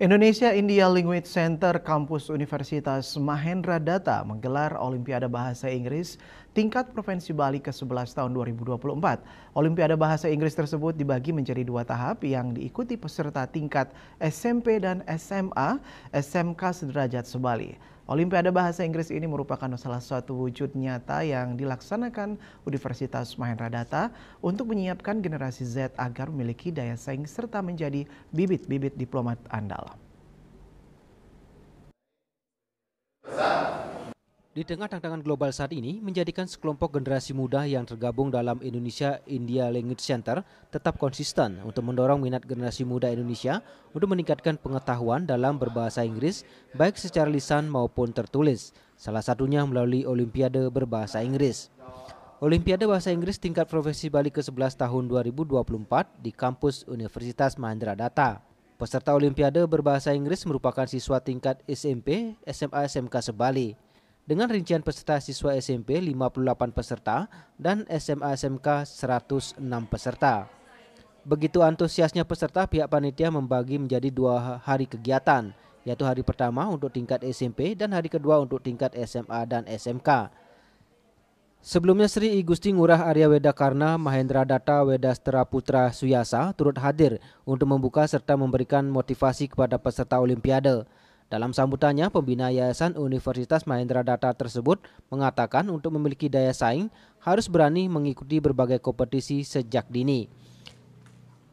Indonesia India Language Center Kampus Universitas Mahendra Data menggelar Olimpiade Bahasa Inggris tingkat Provinsi Bali ke-11 tahun 2024. Olimpiade Bahasa Inggris tersebut dibagi menjadi dua tahap yang diikuti peserta tingkat SMP dan SMA, SMK sederajat sebali. Olimpiade Bahasa Inggris ini merupakan salah satu wujud nyata yang dilaksanakan Universitas Mahendra Data untuk menyiapkan generasi Z agar memiliki daya saing serta menjadi bibit-bibit diplomat andal. Di tengah tantangan global saat ini, menjadikan sekelompok generasi muda yang tergabung dalam Indonesia India Language Center tetap konsisten untuk mendorong minat generasi muda Indonesia untuk meningkatkan pengetahuan dalam berbahasa Inggris, baik secara lisan maupun tertulis. Salah satunya melalui Olimpiade Berbahasa Inggris. Olimpiade Bahasa Inggris tingkat Provinsi Bali ke-11 tahun 2024 di kampus Universitas Mahendra Data. Peserta Olimpiade Berbahasa Inggris merupakan siswa tingkat SMP, SMA, SMK sebali. Dengan rincian peserta siswa SMP 58 peserta dan SMA SMK 106 peserta. Begitu antusiasnya peserta, pihak panitia membagi menjadi 2 hari kegiatan, yaitu hari pertama untuk tingkat SMP dan hari kedua untuk tingkat SMA dan SMK. Sebelumnya Sri I Gusti Ngurah Arya Wedakarna Mahendra Data Wedastera Putra Suyasa turut hadir untuk membuka serta memberikan motivasi kepada peserta Olimpiade. Dalam sambutannya, pembina Yayasan Universitas Mahendra Data tersebut mengatakan untuk memiliki daya saing harus berani mengikuti berbagai kompetisi sejak dini.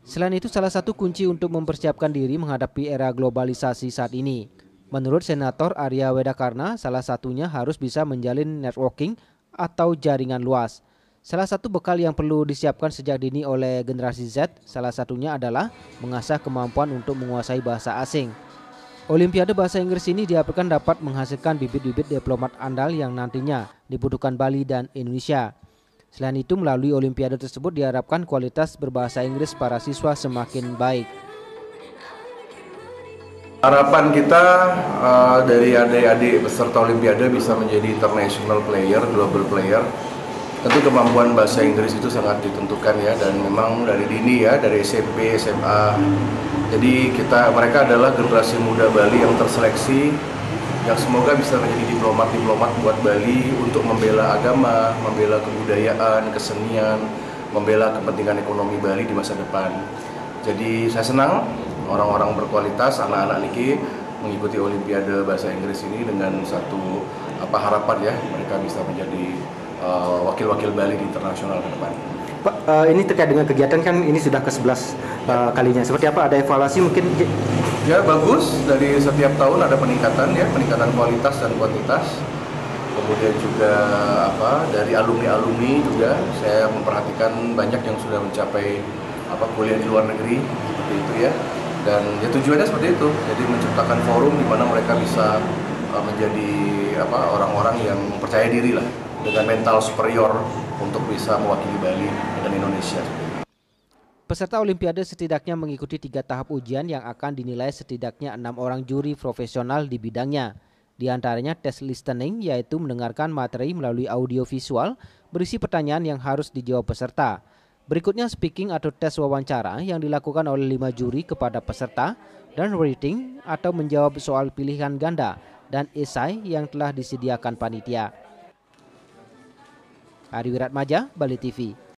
Selain itu, salah satu kunci untuk mempersiapkan diri menghadapi era globalisasi saat ini. Menurut Senator Arya Wedakarna, salah satunya harus bisa menjalin networking atau jaringan luas. Salah satu bekal yang perlu disiapkan sejak dini oleh generasi Z, salah satunya adalah mengasah kemampuan untuk menguasai bahasa asing. Olimpiade Bahasa Inggris ini diharapkan dapat menghasilkan bibit-bibit diplomat andal yang nantinya dibutuhkan Bali dan Indonesia. Selain itu, melalui Olimpiade tersebut diharapkan kualitas berbahasa Inggris para siswa semakin baik. Harapan kita dari adik-adik peserta Olimpiade bisa menjadi international player, global player. Tentu kemampuan bahasa Inggris itu sangat ditentukan ya, dan memang dari dini ya, dari SMP, SMA. Jadi mereka adalah generasi muda Bali yang terseleksi, yang semoga bisa menjadi diplomat-diplomat buat Bali untuk membela agama, membela kebudayaan, kesenian, membela kepentingan ekonomi Bali di masa depan. Jadi saya senang orang-orang berkualitas, anak-anak niki mengikuti Olimpiade Bahasa Inggris ini dengan satu harapan ya, mereka bisa menjadi wakil-wakil Bali di internasional ke depan. Pak, ini terkait dengan kegiatan kan ini sudah ke-11 kalinya. Seperti apa? Ada evaluasi mungkin? Ya bagus, dari setiap tahun ada peningkatan ya, peningkatan kualitas dan kuantitas. Kemudian juga dari alumni-alumni juga saya memperhatikan banyak yang sudah mencapai kuliah di luar negeri seperti itu ya. Dan ya tujuannya seperti itu, jadi menciptakan forum di mana mereka bisa menjadi orang-orang yang percaya diri lah, dengan mental superior untuk bisa mewakili Bali dan Indonesia. Peserta Olimpiade setidaknya mengikuti 3 tahap ujian yang akan dinilai setidaknya 6 orang juri profesional di bidangnya. Di antaranya tes listening, yaitu mendengarkan materi melalui audio visual berisi pertanyaan yang harus dijawab peserta. Berikutnya speaking atau tes wawancara yang dilakukan oleh 5 juri kepada peserta, dan writing atau menjawab soal pilihan ganda, dan esai yang telah disediakan panitia. Ari Wiratmaja, Bali TV.